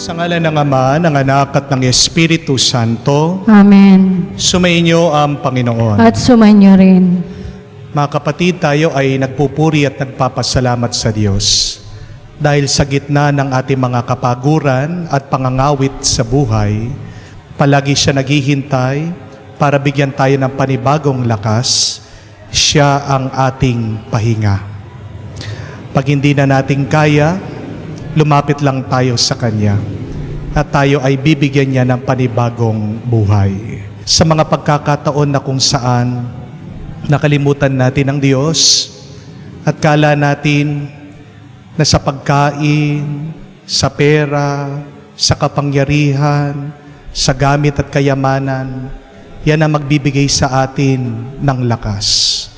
Sa ngalan ng Ama, ng Anak at ng Espiritu Santo, Amen. sumainyo ang Panginoon. At sumainyo rin. Mga kapatid, tayo ay nagpupuri at nagpapasalamat sa Diyos dahil sa gitna ng ating mga kapaguran at pangangawit sa buhay, palagi siya naghihintay para bigyan tayo ng panibagong lakas. Siya ang ating pahinga. Pag hindi na natin kaya, lumapit lang tayo sa Kanya at tayo ay bibigyan niya ng panibagong buhay. Sa mga pagkakataon na kung saan nakalimutan natin ang Diyos at kala natin na sa pagkain, sa pera, sa kapangyarihan, sa gamit at kayamanan, yan ang magbibigay sa atin ng lakas.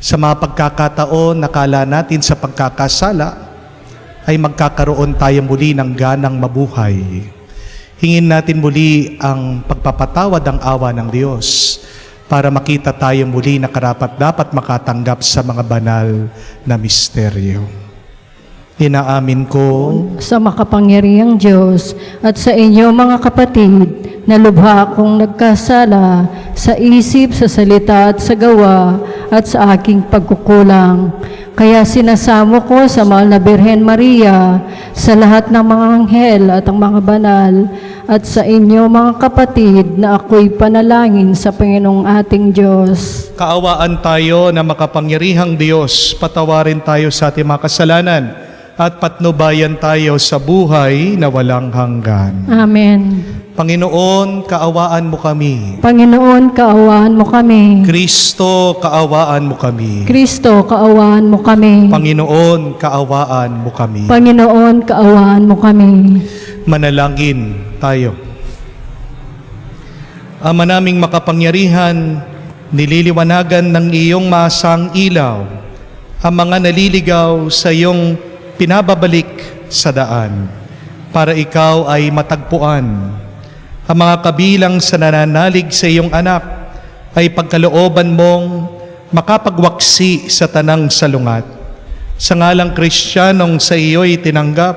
Sa mga pagkakataon nakala natin sa pagkakasala, ay magkakaroon tayo muli ng ganang mabuhay. Hingin natin muli ang pagpapatawad ang awa ng Diyos para makita tayo muli na karapat-dapat makatanggap sa mga banal na misteryo. Inaamin ko Sa makapangyarihang Diyos at sa inyo mga kapatid, na lubha akong nagkasala sa isip, sa salita at sa gawa at sa aking pagkukulang. Kaya sinasamo ko sa mahal na Birhen Maria, sa lahat ng mga anghel at ang mga banal, at sa inyo mga kapatid na ako'y panalangin sa Panginoong ating Diyos. kaawaan tayo na makapangyarihang Diyos, patawarin tayo sa ating mga kasalanan at patnubayan tayo sa buhay na walang hanggan. Amen. Panginoon, kaawaan mo kami. Panginoon, kaawaan mo kami. Kristo, kaawaan mo kami. Kristo, kaawaan mo kami. Panginoon, kaawaan mo kami. Panginoon, kaawaan mo kami. Manalangin tayo. Ama naming makapangyarihan, nililiwanagan ng iyong masang ilaw ang mga naliligaw sa iyong pinababalik sa daan para ikaw ay matagpuan. Ang mga kabilang sa nananalig sa iyong anak ay pagkalooban mong makapagwaksi sa tanang salungat. Sa ngalang Kristiyanong sa iyo'y tinanggap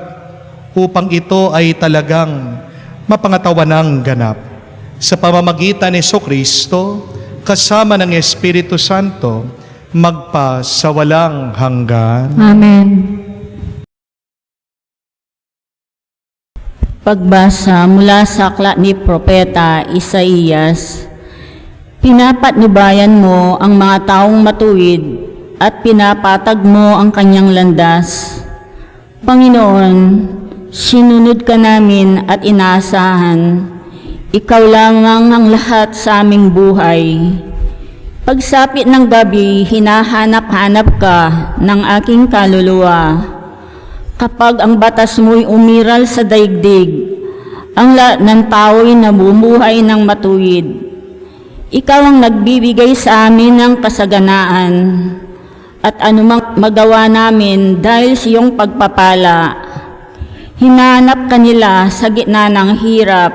upang ito ay talagang mapangatawanang ganap. Sa pamamagitan ni Jesucristo, kasama ng Espiritu Santo, magpa sa walang hanggan. Amen. Pagbasa mula sa aklat ni Propeta Isaías. Pinapatnubayan mo ang mga taong matuwid at pinapatag mo ang kanyang landas. Panginoon, sinunod ka namin at inaasahan. Ikaw lamang ang lahat sa aming buhay. Pagsapit ng gabi, hinahanap-hanap ka ng aking kaluluwa. Kapag ang batas mo'y umiral sa daigdig, ang lahat ng tao'y namumuhay ng matuwid. Ikaw ang nagbibigay sa amin ng kasaganaan, at anumang magawa namin dahil sa iyong pagpapala. Hinanap ka nila sa gitna ng hirap,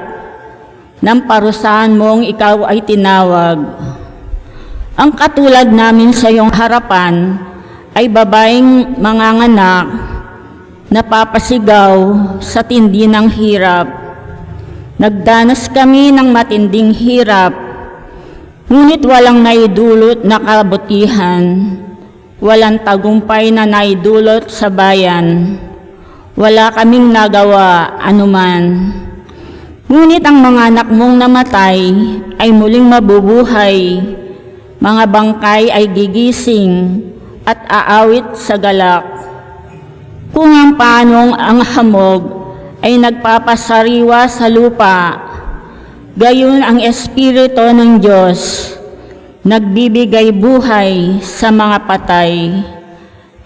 ng parusahan mong ikaw ay tinawag. Ang katulad namin sa iyong harapan ay babaeng manganganak, napapasigaw sa tindi ng hirap. Nagdanas kami ng matinding hirap, ngunit walang naidulot na kabutihan, walang tagumpay na naidulot sa bayan, wala kaming nagawa anuman. Ngunit ang mga anak mong namatay ay muling mabubuhay, mga bangkay ay gigising at aawit sa galak. Kung ang panong ang hamog ay nagpapasariwa sa lupa, gayon ang Espiritu ng Diyos nagbibigay buhay sa mga patay.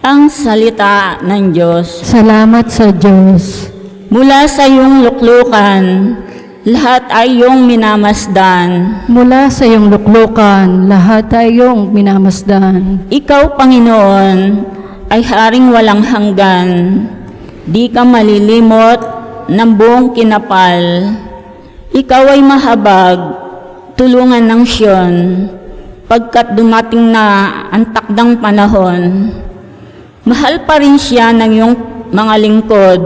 Ang salita ng Diyos. Salamat sa Diyos. Mula sa iyong luklukan, lahat ay iyong minamasdan. Mula sa iyong luklukan, lahat ay iyong minamasdan. Ikaw, Panginoon, ay haring walang hanggan. Di ka malilimot ng buong kinapal. Ikaw ay mahabag, tulungan ng Siyon, pagkat dumating na ang takdang panahon. Mahal pa rin siya ng iyong mga lingkod,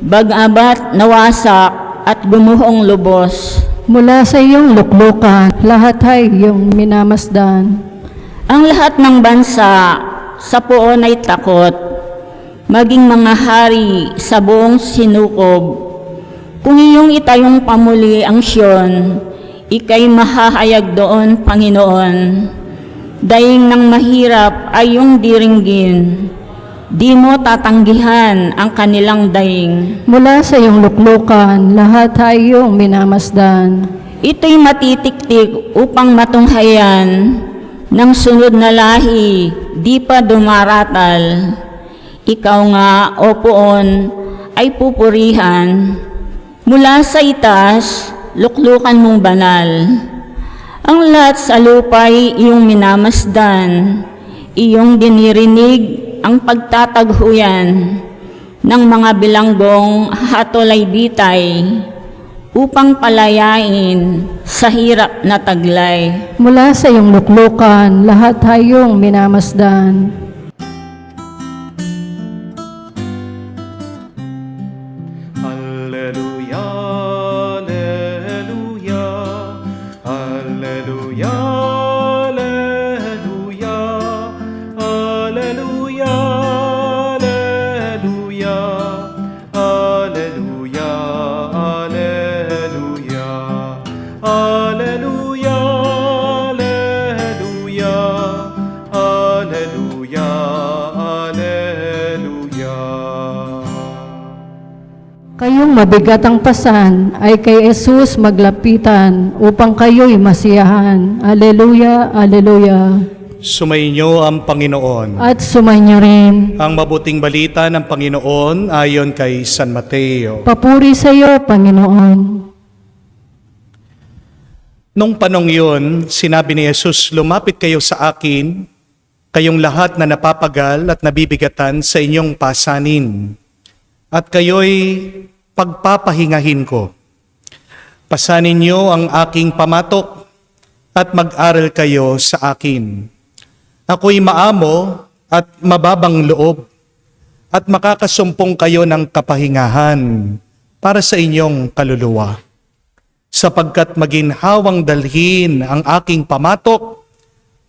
bagamat nawasak at gumuhong lubos. Mula sa iyong luklukan, lahat ay iyong minamasdan. Ang lahat ng bansa sa poon ay takot, maging mga hari sa buong sinukob. Kung iyong itayong pamuli ang Siyon, ika'y mahahayag doon, Panginoon. Daing ng mahirap ay iyong diringgin, di mo tatanggihan ang kanilang daing. Mula sa iyong luklukan, lahat ay iyong minamasdan. Ito'y matitiktik upang matunghayan ng sunod na lahi, di pa dumaratal. Ikaw nga, o poon, ay pupurihan. Mula sa itaas, luklukan mong banal. Ang lahat sa lupa'y iyong minamasdan, iyong dinirinig ang pagtataghuyan ng mga bilanggong hatolay bitay upang palayain sa hirap na taglay. Mula sa iyong luklukan, lahat ay iyong minamasdan. Alleluia, alleluia, alleluia, alleluia, alleluia, alleluia, alleluia, alleluia, alleluia, alleluia, alleluia, alleluia. Kayong mabigat ang pasan ay kay Jesus maglapitan upang kayo'y masiyahan. Alleluia, alleluia. Sumainyo ang Panginoon. At sumainyo rin. Ang mabuting balita ng Panginoon ayon kay San Mateo. Papuri sa iyo, Panginoon. Nung panong yun, sinabi ni Jesus, lumapit kayo sa akin, kayong lahat na napapagal at nabibigatan sa inyong pasanin. At kayo'y pagpapahingahin ko. Pasanin niyo ang aking pamatok at mag-aral kayo sa akin. Ako'y maamo at mababang loob at makakasumpong kayo ng kapahingahan para sa inyong kaluluwa. Sapagkat maginhawang dalhin ang aking pamatok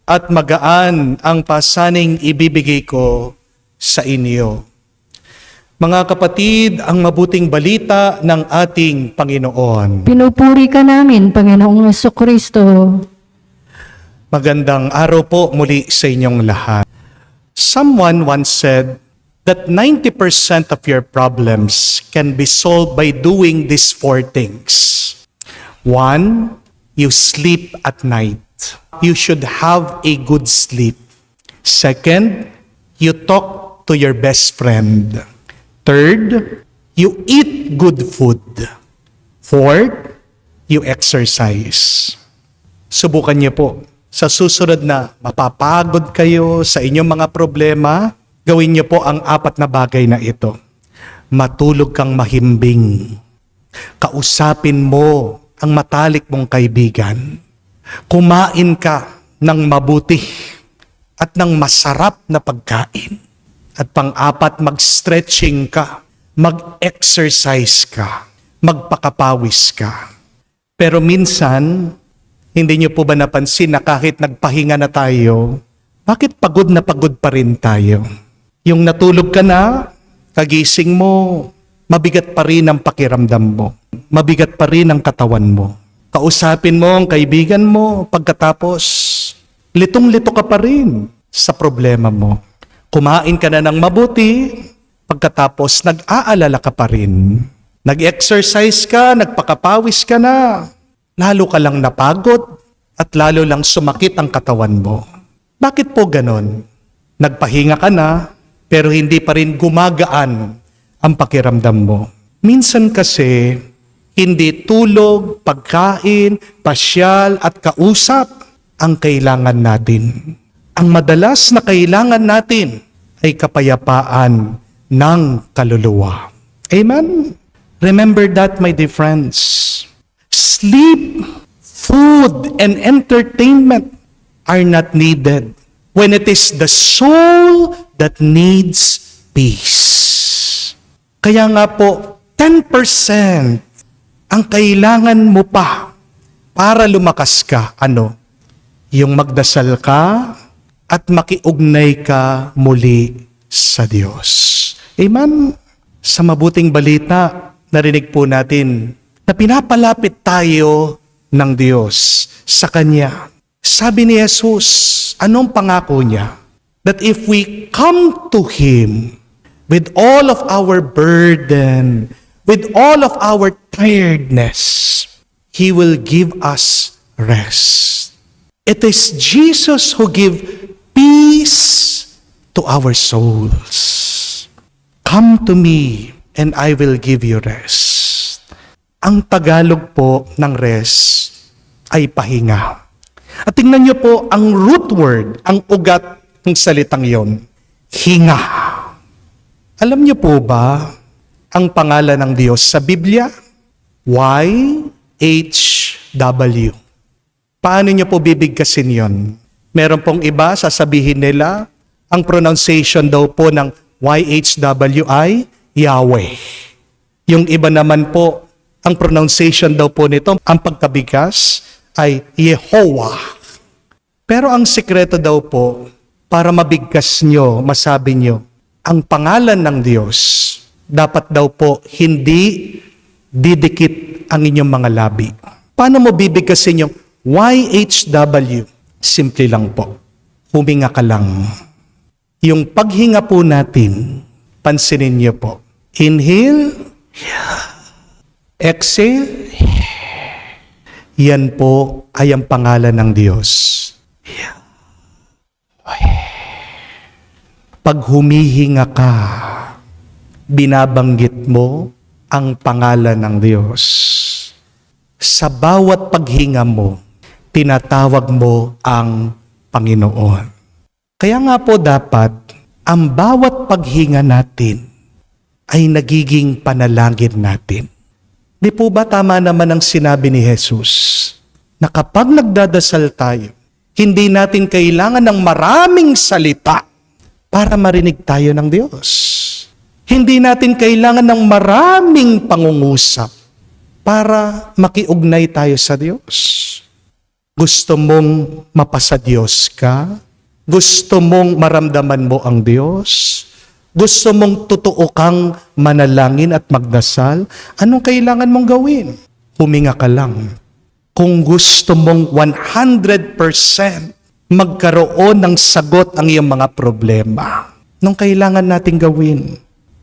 at magaan ang pasaning ibibigay ko sa inyo. Mga kapatid, ang mabuting balita ng ating Panginoon. Pinupuri ka namin, Panginoong Jesucristo. Magandang araw po muli sa inyong lahat. Someone once said that 90% of your problems can be solved by doing these 4 things. 1, you sleep at night. You should have a good sleep. 2, you talk to your best friend. 3, you eat good food. 4, you exercise. Subukan niyo po. Sa susunod na mapapagod kayo sa inyong mga problema, gawin niyo po ang 4 na bagay na ito. Matulog kang mahimbing. Kausapin mo ang matalik mong kaibigan. Kumain ka ng mabuti at ng masarap na pagkain. At pang-4, mag-stretching ka, mag-exercise ka, magpakapawis ka. Pero minsan, hindi niyo po ba napansin na kahit nagpahinga na tayo, bakit pagod na pagod pa rin tayo? Yung natulog ka na, kagising mo, mabigat pa rin ang pakiramdam mo. Mabigat pa rin ang katawan mo. Kausapin mo ang kaibigan mo, pagkatapos, litong-lito ka pa rin sa problema mo. Kumain ka na ng mabuti, pagkatapos nag-aalala ka pa rin. Nag-exercise ka, nagpakapawis ka na. Lalo ka lang napagod at lalo lang sumakit ang katawan mo. Bakit po ganon? Nagpahinga ka na, pero hindi pa rin gumagaan ang pakiramdam mo. Minsan kasi, hindi tulog, pagkain, pasyal at kausap ang kailangan natin. Ang madalas na kailangan natin ay kapayapaan ng kaluluwa. Amen? Remember that, my dear friends. Sleep, food, and entertainment are not needed when it is the soul that needs peace. Kaya nga po, 10% ang kailangan mo pa para lumakas ka. Ano? Yung magdasal ka at makiugnay ka muli sa Diyos. Amen? Sa mabuting balita, narinig po natin na pinapalapit tayo ng Diyos sa Kanya. Sabi ni Jesus, anong pangako niya? That if we come to Him with all of our burden, with all of our tiredness, He will give us rest. It is Jesus who give peace to our souls. Come to me and I will give you rest. Ang Tagalog po ng rest ay pahinga. At tingnan niyo po ang root word, ang ugat ng salitang yon, hinga. Alam niyo po ba ang pangalan ng Diyos sa Biblia? YHW. Paano niyo po bibigkasin yon? Meron pong iba, sasabihin nila, ang pronunciation daw po ng YHW ay Yahweh. Yung iba naman po, ang pronunciation daw po nito, ang pagkabigas ay Yehovah. Pero ang sikreto daw po, para mabigkas nyo, masabi nyo, ang pangalan ng Diyos, dapat daw po hindi didikit ang inyong mga labi. Paano mo bibigkasin yung YHW? Simple lang po. Huminga ka lang. Yung paghinga po natin, pansinin niyo po. Inhale, exhale, yan po ay ang pangalan ng Diyos. Pag humihinga ka, binabanggit mo ang pangalan ng Diyos. Sa bawat paghinga mo, tinatawag mo ang Panginoon. Kaya nga po dapat, ang bawat paghinga natin ay nagiging panalangin natin. Di po ba tama naman ang sinabi ni Jesus na kapag nagdadasal tayo, hindi natin kailangan ng maraming salita para marinig tayo ng Diyos. Hindi natin kailangan ng maraming pangungusap para makiugnay tayo sa Diyos. Gusto mong mapasa Diyos ka? Gusto mong maramdaman mo ang Diyos? Gusto mong totoo kang manalangin at magdasal? Anong kailangan mong gawin? Huminga ka lang. Kung gusto mong 100% magkaroon ng sagot ang iyong mga problema, anong kailangan nating gawin?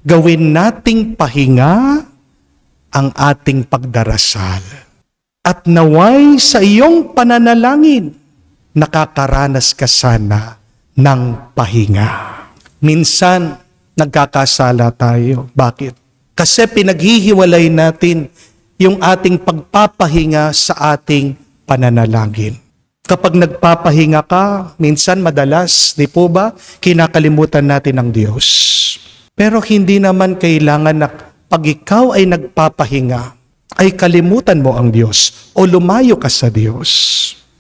Gawin nating pahinga ang ating pagdarasal. At naway sa iyong pananalangin, nakakaranas ka sana ng pahinga. Minsan, nagkakasala tayo. Bakit? Kasi pinaghihiwalay natin yung ating pagpapahinga sa ating pananalangin. Kapag nagpapahinga ka, minsan madalas, di po ba, kinakalimutan natin ang Diyos. Pero hindi naman kailangan na pag ikaw ay nagpapahinga, ay kalimutan mo ang Diyos o lumayo ka sa Diyos.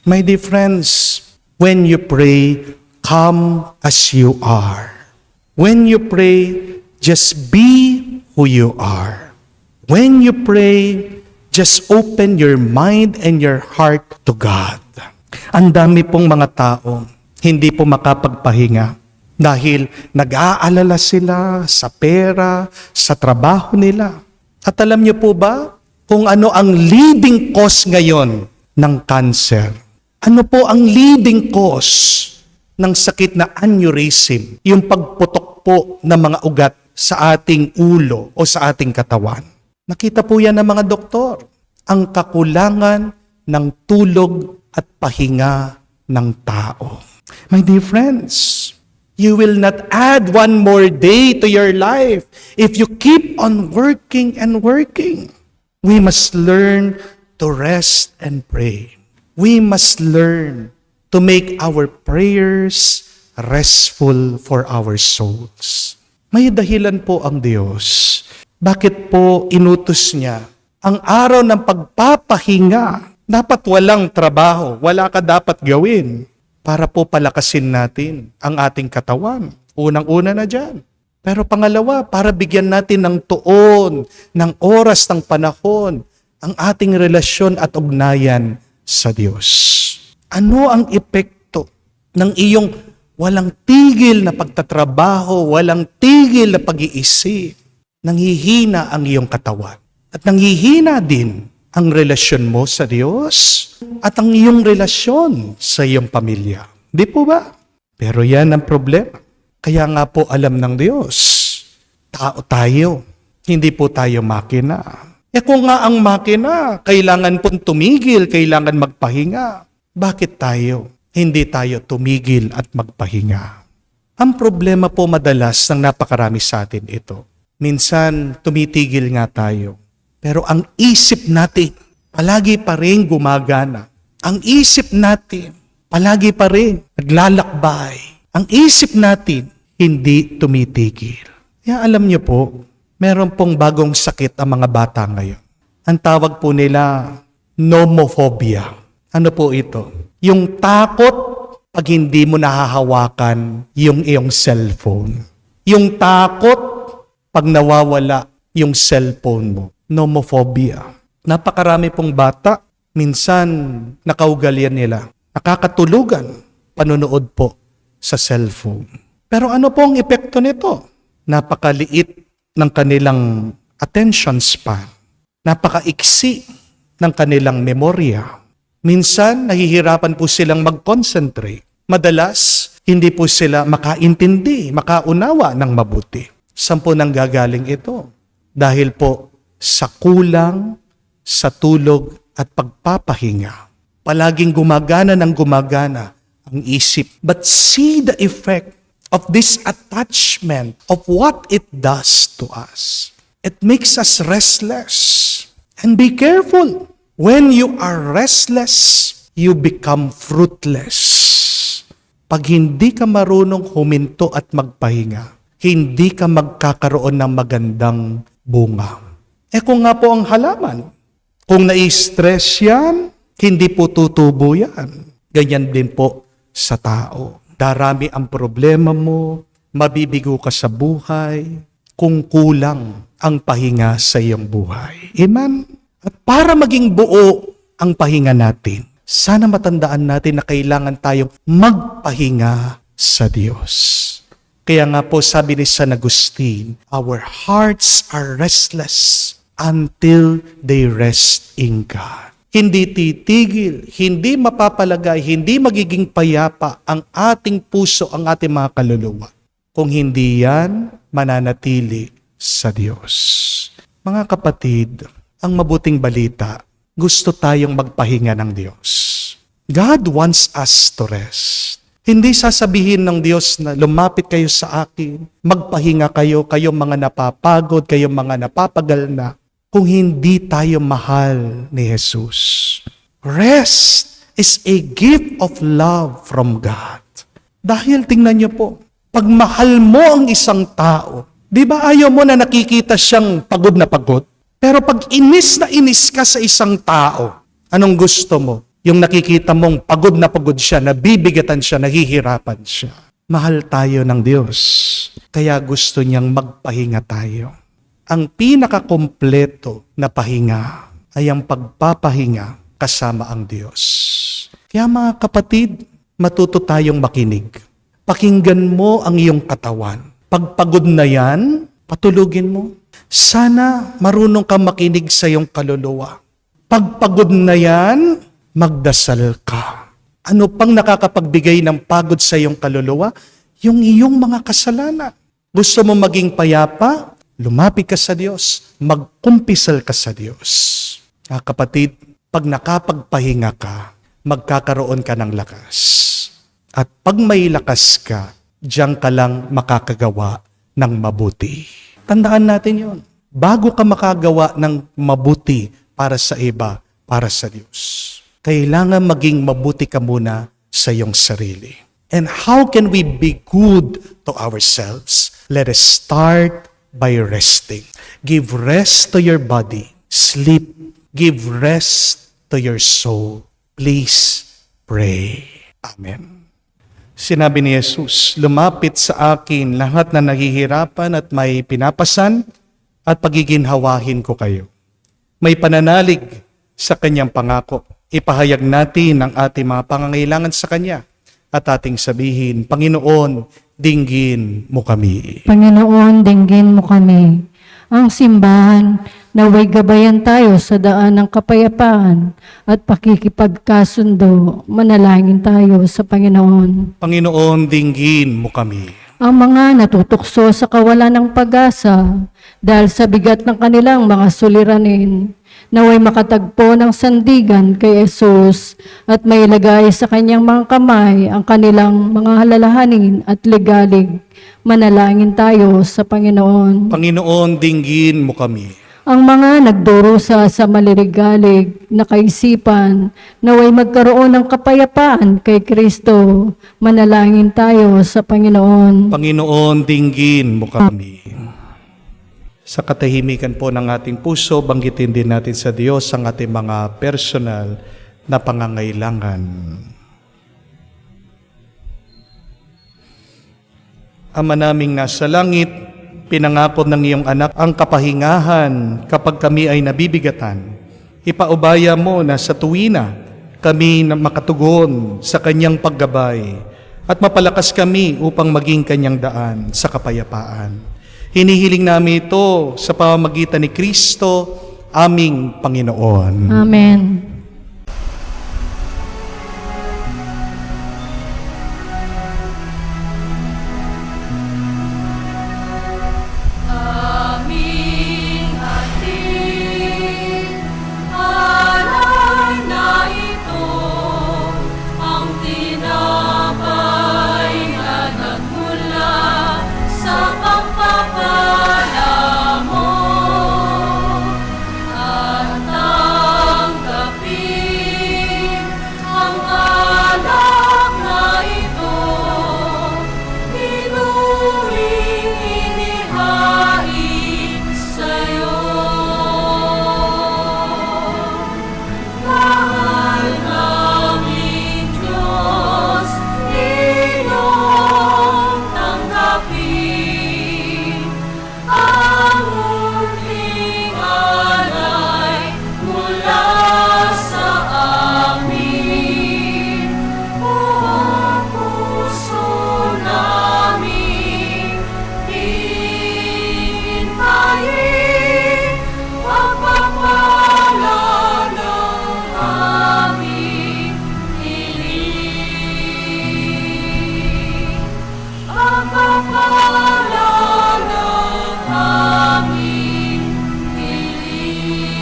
My dear friends, when you pray, come as you are. When you pray, just be who you are. When you pray, just open your mind and your heart to God. Ang dami pong mga tao, hindi po makapagpahinga dahil nag-aalala sila sa pera, sa trabaho nila. At alam niyo po ba kung ano ang leading cause ngayon ng cancer? Ano po ang leading cause ng sakit na aneurysm, yung pagputok po ng mga ugat sa ating ulo o sa ating katawan? Nakita po yan ng mga doktor. Ang kakulangan ng tulog at pahinga ng tao. My dear friends, you will not add one more day to your life if you keep on working and working. We must learn to rest and pray. We must learn to make our prayers restful for our souls. May dahilan po ang Diyos. Bakit po inutos niya ang araw ng pagpapahinga? Dapat walang trabaho, wala ka dapat gawin para po palakasin natin ang ating katawan. Unang-una na dyan, Pero pangalawa, para bigyan natin ng tuon, ng oras, ng panahon, ang ating relasyon at ugnayan sa Diyos. Ano ang epekto ng iyong walang tigil na pagtatrabaho, walang tigil na pag-iisip? Nanghihina ang iyong katawan. At nanghihina din ang relasyon mo sa Diyos at ang iyong relasyon sa iyong pamilya. Di po ba? Pero yan ang problema. Kaya nga po alam ng Diyos, tao tayo, hindi po tayo makina. Kung nga ang makina, kailangan pong tumigil, kailangan magpahinga. Bakit tayo? Hindi tayo tumigil at magpahinga. Ang problema po madalas ng napakarami sa atin ito. Minsan, tumitigil nga tayo. Pero ang isip natin, palagi pa rin gumagana. Ang isip natin, palagi pa rin naglalakbay. Ang isip natin, hindi tumitigil. Kaya alam niyo po, meron pong bagong sakit ang mga bata ngayon. Ang tawag po nila, nomophobia. Ano po ito? Yung takot pag hindi mo nahahawakan yung iyong cellphone. Yung takot pag nawawala yung cellphone mo. Nomophobia. Napakarami pong bata, minsan nakaugalian nila. Nakakatulugan, panonood po sa cellphone. Pero ano po ang epekto nito? Napakaliit ng kanilang attention span. Napakaiksi ng kanilang memorya. Minsan, nahihirapan po silang mag-concentrate. Madalas, hindi po sila makaintindi, makaunawa ng mabuti. Saan po nanggagaling ito? Dahil po sa kulang, sa tulog at pagpapahinga. Palaging gumagana ng gumagana ang isip. But see the effect of this attachment, of what it does to us. It makes us restless. And be careful. When you are restless, you become fruitless. Pag hindi ka marunong huminto at magpahinga, hindi ka magkakaroon ng magandang bunga. Kung nga po ang halaman, kung nai-stress yan, hindi po tutubo yan. Ganyan din po sa tao. Darami ang problema mo, mabibigo ka sa buhay, kung kulang ang pahinga sa iyong buhay. Amen? At para maging buo ang pahinga natin, sana matandaan natin na kailangan tayong magpahinga sa Diyos. Kaya nga po sabi ni San Agustin, our hearts are restless until they rest in God. Hindi titigil, hindi mapapalagay, hindi magiging payapa ang ating puso, ang ating mga kaluluwa. Kung hindi yan, mananatili sa Diyos. Mga kapatid, ang mabuting balita, gusto tayong magpahinga ng Diyos. God wants us to rest. Hindi sasabihin ng Diyos na lumapit kayo sa akin, magpahinga kayo, kayong mga napapagod, kayong mga napapagal na, kung hindi tayo mahal ni Jesus. Rest is a gift of love from God. Dahil tingnan niyo po, pag mahal mo ang isang tao, di ba ayaw mo na nakikita siyang pagod na pagod? Pero pag inis na inis ka sa isang tao, anong gusto mo? Yung nakikita mong pagod na pagod siya, nabibigatan siya, nahihirapan siya. Mahal tayo ng Diyos, kaya gusto niyang magpahinga tayo. Ang pinakakompleto na pahinga ay ang pagpapahinga kasama ang Diyos. Kaya mga kapatid, matuto tayong makinig. Pakinggan mo ang iyong katawan. Pagpagod na yan, patulugin mo. Sana marunong kang makinig sa iyong kaluluwa. Pagpagod na yan, magdasal ka. Ano pang nakakapagbigay ng pagod sa iyong kaluluwa? Yung iyong mga kasalanan. Gusto mo maging payapa? Lumapit ka sa Diyos, magkumpisal ka sa Diyos. Kapatid, pag nakapagpahinga ka, magkakaroon ka ng lakas. At pag may lakas ka, diyan ka lang makakagawa ng mabuti. Tandaan natin yon. Bago ka makagawa ng mabuti para sa iba, para sa Diyos, kailangan maging mabuti ka muna sa iyong sarili. And how can we be good to ourselves? Let us start by resting. Give rest to your body. Sleep. Give rest to your soul. Please pray. Amen. Sinabi ni Jesus, lumapit sa akin lahat na nahihirapan at may pinapasan at pagiginhawahin ko kayo. May pananalig sa kanyang pangako. Ipahayag natin ang ating mga pangangailangan sa kanya at ating sabihin, Panginoon, dinggin mo kami. Panginoon, dinggin mo kami. Ang simbahan, naway gabayan tayo sa daan ng kapayapaan at pakikipagkasundo. Manalangin tayo sa Panginoon. Panginoon, dinggin mo kami. Ang mga natutukso sa kawalan ng pag-asa dahil sa bigat ng kanilang mga suliranin, naway makatagpo ng sandigan kay Jesus at mailagay sa kanyang mga kamay ang kanilang mga halalahanin at ligalig. Manalangin tayo sa Panginoon. Panginoon, dinggin mo kami. Ang mga nagdurusa sa maliligalig na kaisipan, naway magkaroon ng kapayapaan kay Kristo. Manalangin tayo sa Panginoon. Panginoon, dinggin mo kami. Sa katahimikan po ng ating puso, banggitin din natin sa Diyos ang ating mga personal na pangangailangan. Ama naming nasa langit, pinangako ng iyong anak ang kapahingahan kapag kami ay nabibigatan. Ipaubaya mo na sa tuwina kami na makatugon sa kanyang paggabay at mapalakas kami upang maging kanyang daan sa kapayapaan. Hinihiling namin ito sa pamamagitan ni Kristo, aming Panginoon. Amen. Aming ating alay na ito, ang tinapay na nagmula sa pagpapala mo, at tanggapin ang alak na ito, inuring inihain sa'yo. Mahal naming Diyos, iyong tanggapin ang munting alay mula sa amin. Buong puso namin hintayin pagpapala ng aming hiling. Pagpapala ng aming hiling.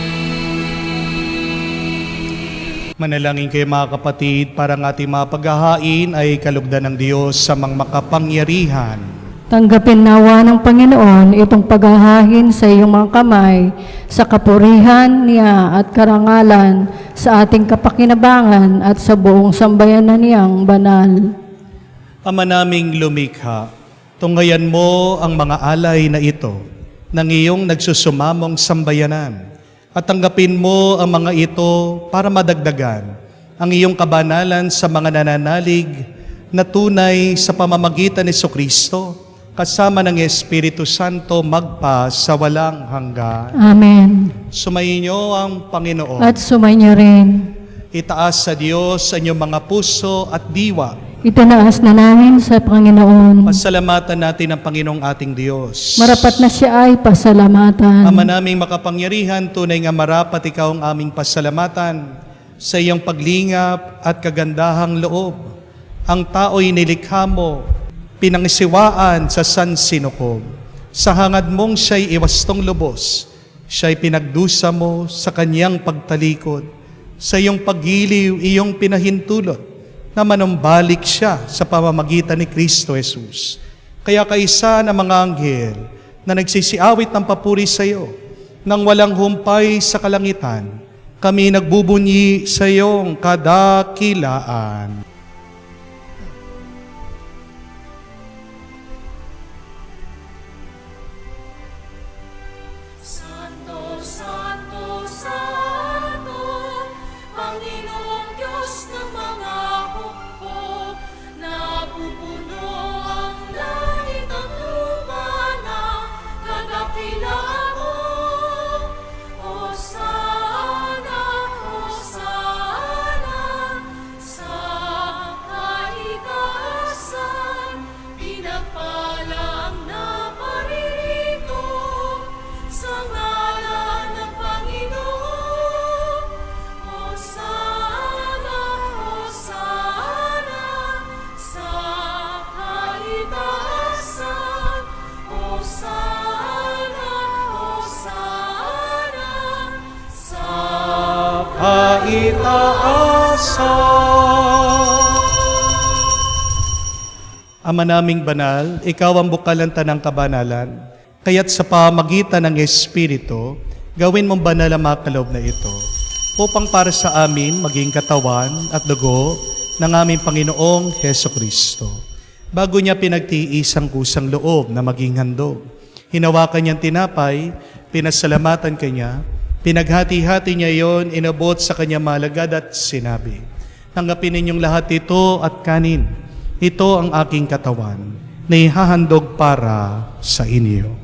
Manalangin kayo mga kapatid, para ang ating mga paghahain ay kalugdan ng Diyos sa mga makapangyarihan. Tanggapin nawa ng Panginoon itong paghahain sa iyong mga kamay sa kapurihan niya at karangalan sa ating kapakinabangan at sa buong sambayanan niyang banal. Ama naming lumikha, tunghayan mo ang mga alay na ito ng iyong nagsusumamong sambayanan at tanggapin mo ang mga ito para madagdagan ang iyong kabanalan sa mga nananalig na tunay sa pamamagitan ni Jesucristo kasama ng Espiritu Santo magpa sa walang hanggan. Amen. Sumayin niyo ang Panginoon. At sumainyo rin. Itaas sa Diyos sa inyong mga puso at diwa. Itinaas na namin sa Panginoon. Pasalamatan natin ang Panginoong ating Diyos. Marapat na siya ay pasalamatan. Ama naming makapangyarihan, tunay nga marapat ikaw ang aming pasalamatan sa iyong paglingap at kagandahang loob. Ang tao'y nilikha mo, pinangisiwaan sa sansinukob. Sa hangad mong siya'y iwastong lubos, siya'y pinagdusa mo sa kanyang pagtalikod. Sa iyong paggiliw, iyong pinahintulot, na manumbalik siya sa pamamagitan ni Kristo Jesus. Kaya kaisa ng mga anghel na nagsisiawit ng papuri sa iyo, nang walang humpay sa kalangitan, kami nagbubunyi sa iyong kadakilaan. Santo, Santo, Santo, Panginoong Diyos ng mga hukbo, na kaitaasa. Ama naming banal, ikaw ang bukalanta ng kabanalan, kaya't sa pamagitan ng Espiritu, gawin mong banal ang mga kaloob na ito, upang para sa amin maging katawan at dugo ng aming Panginoong Heso Kristo. Bago niya pinagtiis ang kusang loob na maging handog, hinawakan niyang tinapay, pinasalamatan kanya, pinaghati-hati niya iyon, inabot sa kanya malagad at sinabi, "Tanggapin ninyong lahat ito at kanin. Ito ang aking katawan na ihahandog para sa inyo."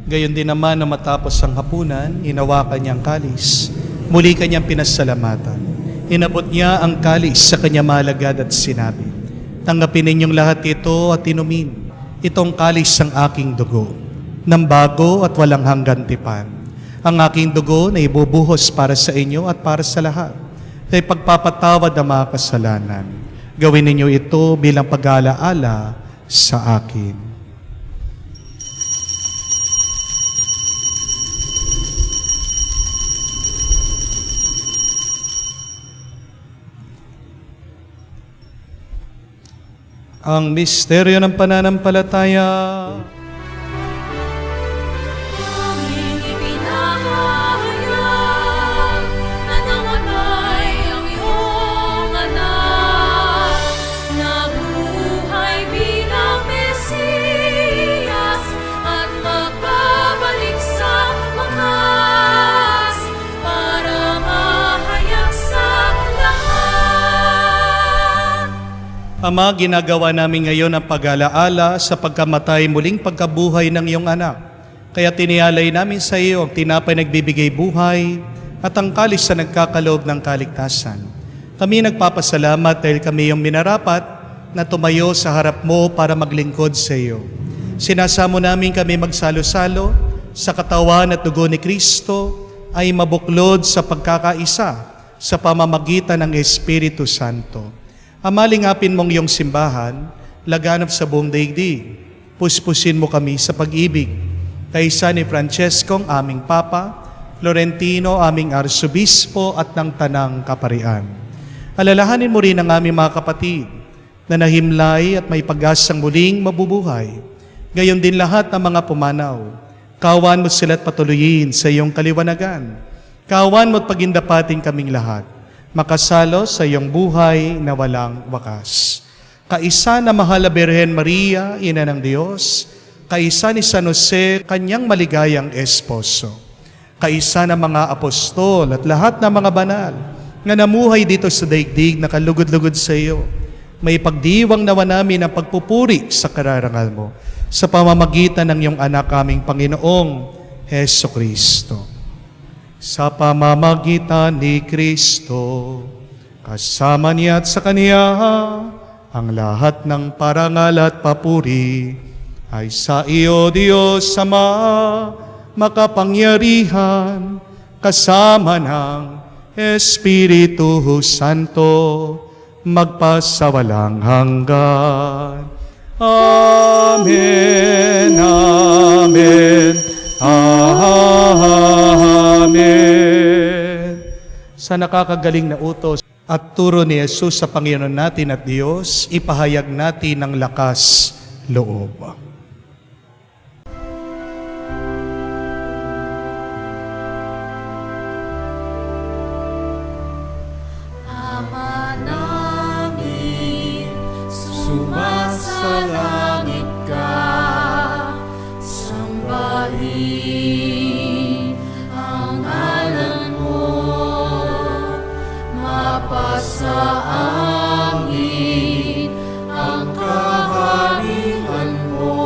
Gayon din naman na matapos ang hapunan, hinawakan niya ang kalis. Muli kanyang pinasalamatan. Inabot niya ang kalis sa kanya malagad at sinabi, "Tanggapin ninyong lahat ito at inumin. Itong kalis ang aking dugo, ng bago at walang hanggan tipan. Ang aking dugo na ibubuhos para sa inyo at para sa lahat, kay pagpapatawad ng mga kasalanan. Gawin ninyo ito bilang pag-aalaala sa akin." Ang misteryo ng pananampalataya. Aming ipinahayag na namatay ang iyong anak, nabuhay bilang Mesiyas at magbabalik sa wakas para mahayag sa lahat. Ama, ginagawa namin ngayon ang pag-alaala sa pagkamatay muling pagkabuhay ng iyong anak. Kaya tinialay namin sa iyo ang tinapay nagbibigay buhay at ang kalis na nagkakaloob ng kaligtasan. Kami nagpapasalamat dahil kami yung minarapat na tumayo sa harap mo para maglingkod sa iyo. Sinasamo namin kami magsalo-salo sa katawan at dugo ni Kristo ay mabuklod sa pagkakaisa sa pamamagitan ng Espiritu Santo. Amalingapin mong iyong simbahan, laganap sa buong daigdig. Puspusin mo kami sa pag-ibig. Kaisa ni Francesco, aming Papa, Florentino, aming Arsobispo at ng Tanang Kaparian. Alalahanin mo rin ang aming mga kapatid na nahimlay at may pag-asang muling mabubuhay. Gayon din lahat ng mga pumanaw. Kawan mo sila't patuloyin sa iyong kaliwanagan. Kawan mo at pagindapatin kaming lahat. Makasalo sa iyong buhay na walang wakas. Kaisa na mahal na Birhen Maria, Ina ng Diyos, kaisa ni San Jose, kanyang maligayang esposo, kaisa ng mga apostol at lahat ng mga banal na namuhay dito sa daigdig na kalugod-lugod sa iyo, may pagdiwang nawa namin ang pagpupuri sa kararangal mo sa pamamagitan ng iyong anak aming Panginoong Heso Kristo. Sa pamamagitan ni Kristo, kasama niya at sa Kanya, ang lahat ng parangal at papuri ay sa iyo, Diyos Ama, makapangyarihan, kasama ng Espiritu Santo, magpasawalang hanggan. Amen, amen, amen. Sa nakakagaling na utos at turo ni Jesus sa Panginoon natin at Diyos, ipahayag natin ng lakas loob. Ama namin, sumasalangit ka, sambahin ang ngalan mo, mapasa angin ang kaharian mo,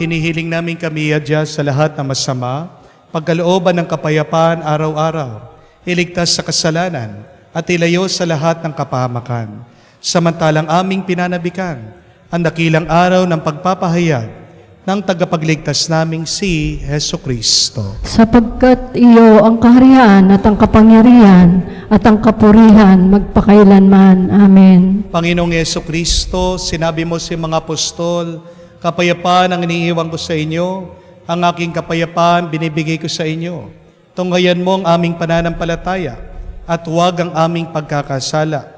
hinihiling namin kami adya sa lahat na masama, pagkalooban ng kapayapaan araw-araw, iligtas sa kasalanan, at ilayo sa lahat ng kapahamakan. Samantalang aming pinanabikan ang dakilang araw ng pagpapahayag ng tagapagligtas naming si Heso Kristo. Sapagkat iyo ang kaharian at ang kapangyarihan at ang kapurihan magpakailanman. Amen. Panginoong Heso Kristo, sinabi mo sa mga apostol, kapayapaan ang iniiwan ko sa inyo, ang aking kapayapaan binibigay ko sa inyo. Tunghayan mo ang aming pananampalataya at huwag ang aming pagkakasala.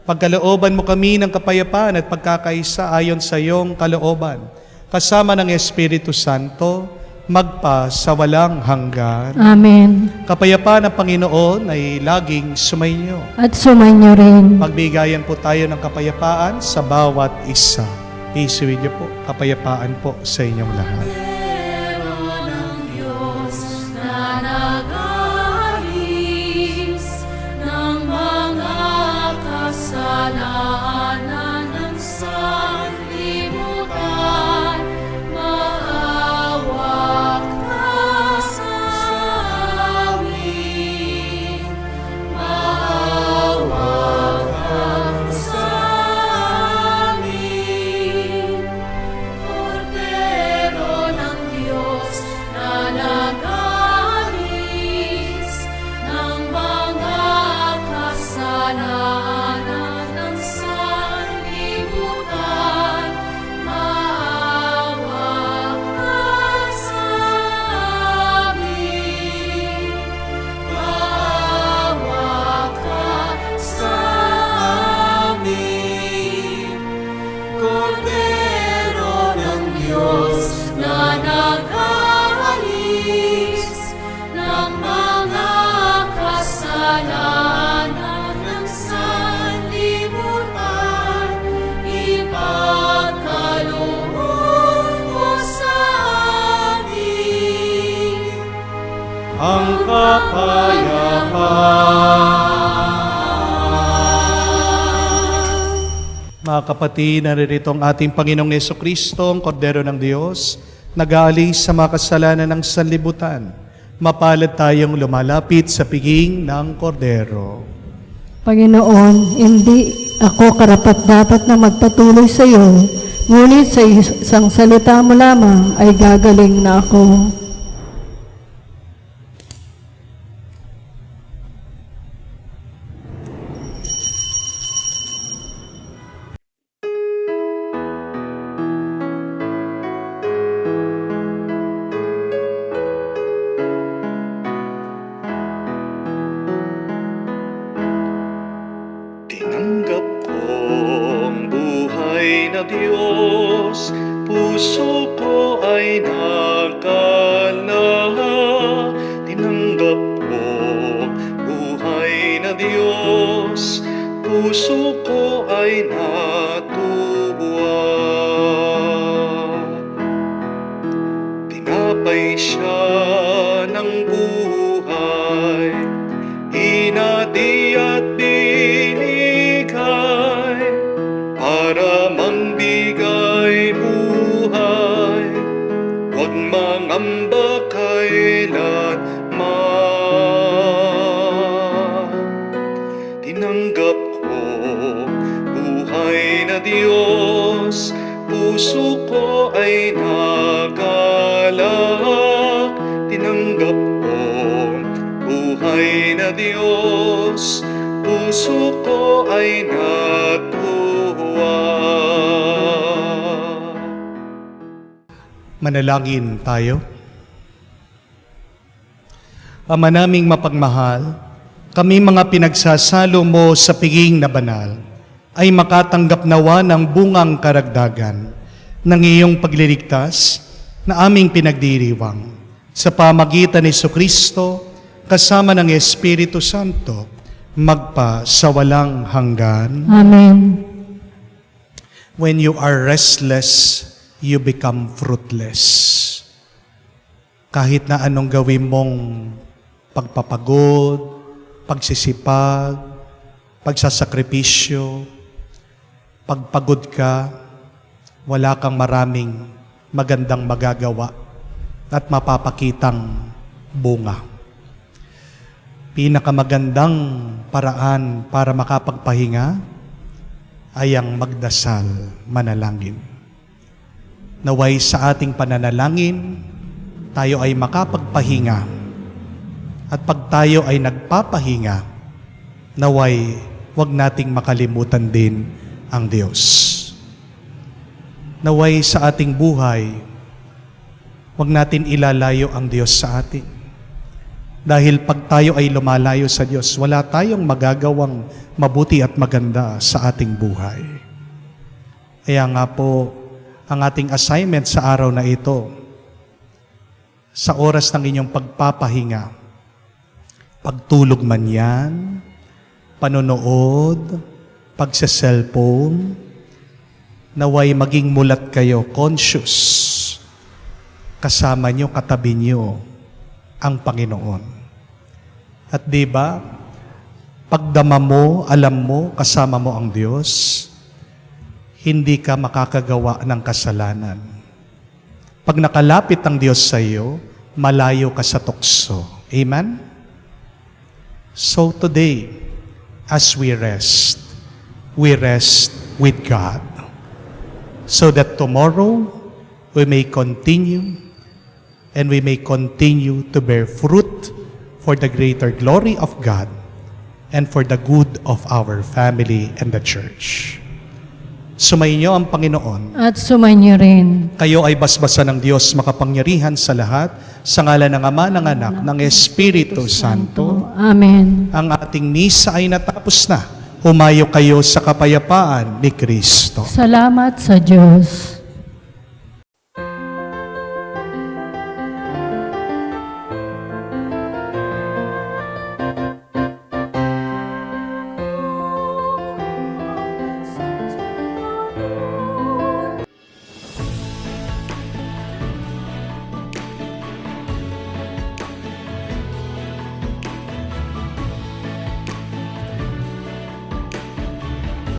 Pagkalooban mo kami ng kapayapaan at pagkakaisa ayon sa iyong kalooban, kasama ng Espiritu Santo, magpa sa walang hanggan. Amen. Kapayapaan ng Panginoon ay laging sumainyo. At sumainyo rin. Magbigayan po tayo ng kapayapaan sa bawat isa. Peace with you po. Kapayapaan po sa inyong lahat. Pero ng Diyos na nag-aalis ng mga kasalanan ng sanlibutan, maawa ka sa amin. Maawa ka sa amin. Kordero ng Diyos na nag-aalis ng mga kasalanan ng sanlibutan, maawa ka sa amin. Maawa ka sa amin. Kordero ng Diyos na nag-aalis ng mga kasalanan ng sanlibutan, ipagkaloob mo sa amin Ang kapayapaan. Mga kapatid, naririto ang ating Panginoong Jesucristo, ang Kordero ng Diyos, nag-aalis sa mga kasalanan ng sanlibutan. Mapalad tayong lumalapit sa piging ng Kordero. Panginoon, hindi ako karapat-dapat na magpatuloy sa iyo, ngunit sa isang salita mo lamang ay gagaling na ako. Tinanggap ko ang buhay na Diyos, puso ko ay nakalaya. Tinanggap ko ang buhay na Diyos, puso ko ay natuwa. Tinapay siya ng buhay, hinati at binigay para mangbigay buhay. Huwag mangamba kailanman. Tinanggap ko buhay na Diyos, puso ko ay nagalak. Tinanggap ko buhay na Diyos, puso ko ay natuwa. Manalangin tayo. Ama naming mapagmahal, kami mga pinagsasalo mo sa piging na banal, ay makatanggap nawa ng bungang karagdagan ng iyong pagliligtas na aming pinagdiriwang sa pamagitan ni Jesucristo kasama ng Espiritu Santo magpa sa walang hanggan. Amen. When you are restless, you become fruitless. Kahit na anong gawin mong pagpapagod, pagsisipag, pagsasakripisyo, pagpagod ka, wala kang maraming magandang magagawa at mapapakitang bunga. Pinakamagandang paraan para makapagpahinga ay ang magdasal, manalangin. Naway sa ating pananalangin, tayo ay makapagpahinga. At pag tayo ay nagpapahinga, naway huwag nating makalimutan din ang Diyos. Naway sa ating buhay, huwag natin ilalayo ang Diyos sa atin. Dahil pag tayo ay lumalayo sa Diyos, wala tayong magagawang mabuti at maganda sa ating buhay. Kaya nga po, ang ating assignment sa araw na ito, sa oras ng inyong pagpapahinga, pagtulog man yan, panonood, pagsa-cellphone, naway maging mulat kayo, conscious, kasama nyo, katabi nyo, ang Panginoon. At di ba, pagdama mo, alam mo, kasama mo ang Diyos, hindi ka makakagawa ng kasalanan. Pag nakalapit ang Diyos sa iyo, malayo ka sa tukso. Amen? So today, as we rest with God. So that tomorrow, we may continue and we may continue to bear fruit for the greater glory of God and for the good of our family and the church. Sumainyo ang Panginoon. At sumainyo rin. Kayo ay basbasan ng Diyos makapangyarihan sa lahat, sa ngalan ng Ama, ng Anak, ng Espiritu Santo. Amen. Ang ating misa ay natapos na. Humayo kayo sa kapayapaan ni Kristo. Salamat sa Diyos.